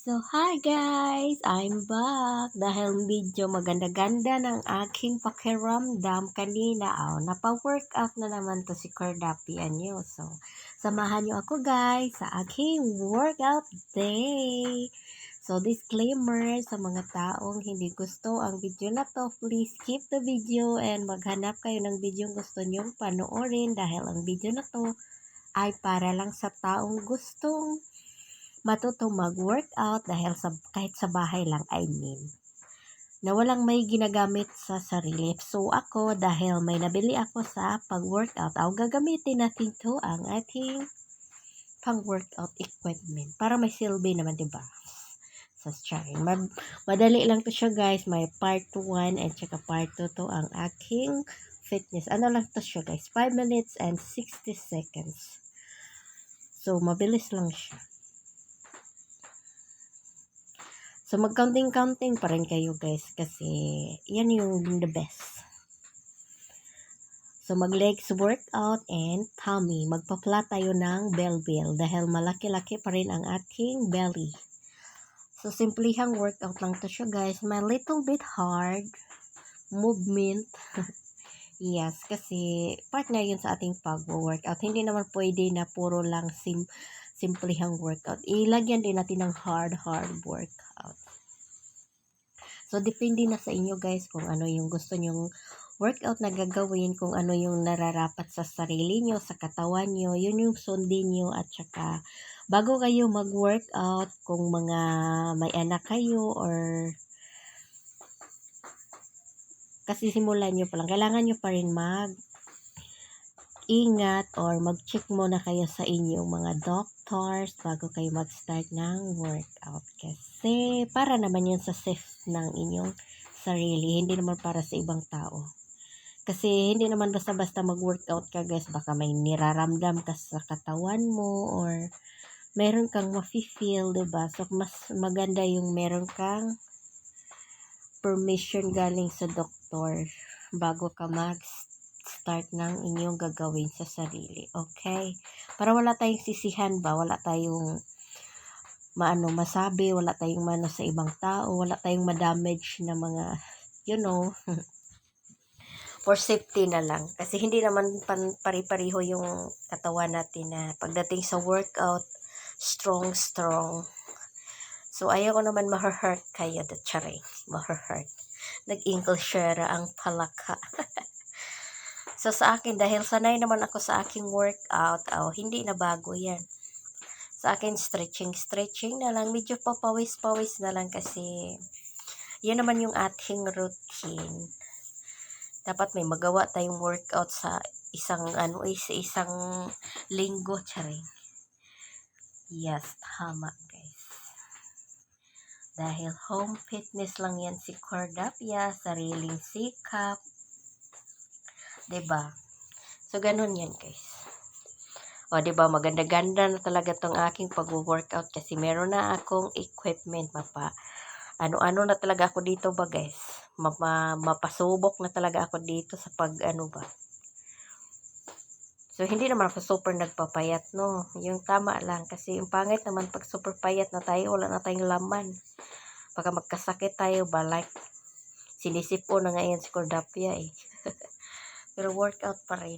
So, hi guys! I'm back! Dahil medyo maganda-ganda ng aking pakiramdam kanina. Napa-workout na naman to si Cordapian nyo. So, samahan nyo ako guys sa aking workout day. So, disclaimer sa mga taong hindi gusto ang video na to, please skip the video and maghanap kayo ng video gusto nyong panoorin dahil ang video na to ay para lang sa taong gustong matuto mag-workout dahil kahit sa bahay lang, na walang may ginagamit sa sarili. So ako, dahil may nabili ako sa pag-workout, gagamitin natin to ang ating pang-workout equipment para may silbi naman, diba? Sa sharing. Madali lang to siya guys. May part 1 and saka part 2 to ang aking fitness. Ano lang to siya guys? 5 minutes and 60 seconds. So, mabilis lang siya. So, mag-counting-counting pa rin kayo guys kasi yan yung the best. So, mag-legs workout and tummy. Magpa-flat tayo ng bell dahil malaki-laki pa rin ang aking belly. So, simplihang workout lang to siya guys. May little bit hard movement. Yes, kasi part na yun sa ating pag-workout. Hindi naman pwede na puro lang simplihang workout. Ilagyan din natin ng hard workout. So, depende na sa inyo guys kung ano yung gusto nyong workout na gagawin, kung ano yung nararapat sa sarili nyo, sa katawan nyo, yun yung sundin nyo. At saka, bago kayo mag-workout, kung mga may anak kayo or kasi simulan nyo pa lang, kailangan nyo pa rin ingat or mag-check muna kayo sa inyong mga doctors bago kayo mag-start ng workout. Kasi para naman yun sa safe ng inyong sarili, hindi naman para sa ibang tao. Kasi hindi naman basta-basta mag-workout ka guys, baka may niraramdam ka sa katawan mo or meron kang mafe-feel, diba? So, mas maganda yung meron kang permission galing sa doktor bago ka mag-start ng inyong gagawin sa sarili. Okay? Para wala tayong sisihan ba? Wala tayong masabi, wala tayong sa ibang tao, wala tayong ma-damage na mga, for safety na lang. Kasi hindi naman pari-pariho yung katawan natin na pagdating sa workout, strong. So, ayaw ko naman ma-hurt kayo. Ma-hurt. Nag-Englishera ang palaka. So, sa akin, dahil sanay naman ako sa aking workout, hindi na bago yan. Sa akin, stretching na lang. Medyo papawis-pawis na lang kasi yan naman yung ating routine. Dapat may magawa tayong workout sa isang linggo, charing. Yes, tama guys. Dahil home fitness lang yan si Cordapia, sariling sikap. 'Di ba? So, ganun yan guys. O, 'di ba, maganda-ganda na talaga tong aking pag-workout kasi meron na akong equipment, ano na talaga ako dito ba guys. Mapasubok na talaga ako dito sa ba. So, hindi naman ako super nagpapayat, no. Yung tama lang kasi yung pangit naman pag super payat na tayo, wala na tayong laman. Baka magkasakit tayo ba, like sinisipo na ngayon si Cordapia eh. Pero workout pa rin.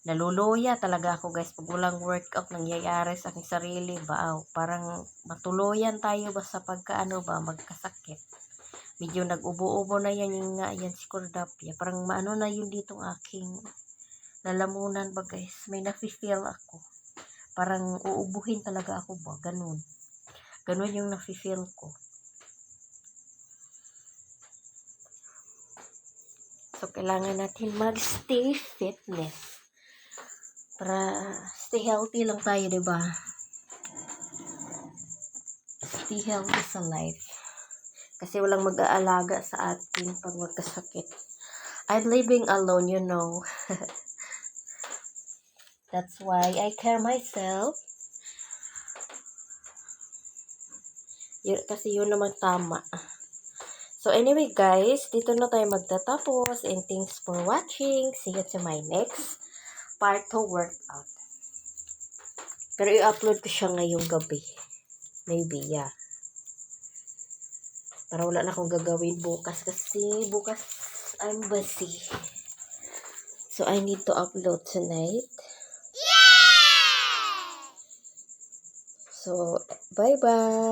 Naluluya talaga ako guys pag walang workout nangyayari sa aking sarili ba. Parang matuluyan tayo ba sa magkasakit. Medyo nag-ubo-ubo na yan si Cordapia. Parang na yun ditong aking lalamunan ba guys. May nafe-feel ako. Parang uubuhin talaga ako ba. Ganun yung nafe-feel ko. So, kailangan natin mag-stay fitness. Para stay healthy lang tayo, diba? Stay healthy sa life. Kasi walang mag-aalaga sa atin pag magkasakit. I'm living alone, That's why I care myself. Kasi yun naman tama. So anyway guys, dito na tayo magtatapos and thanks for watching. See you to my next part 2 workout. Pero i-upload ko siya ngayong gabi. Maybe, yeah. Para wala na akong gagawin bukas kasi bukas I'm busy. So, I need to upload tonight. So, bye-bye!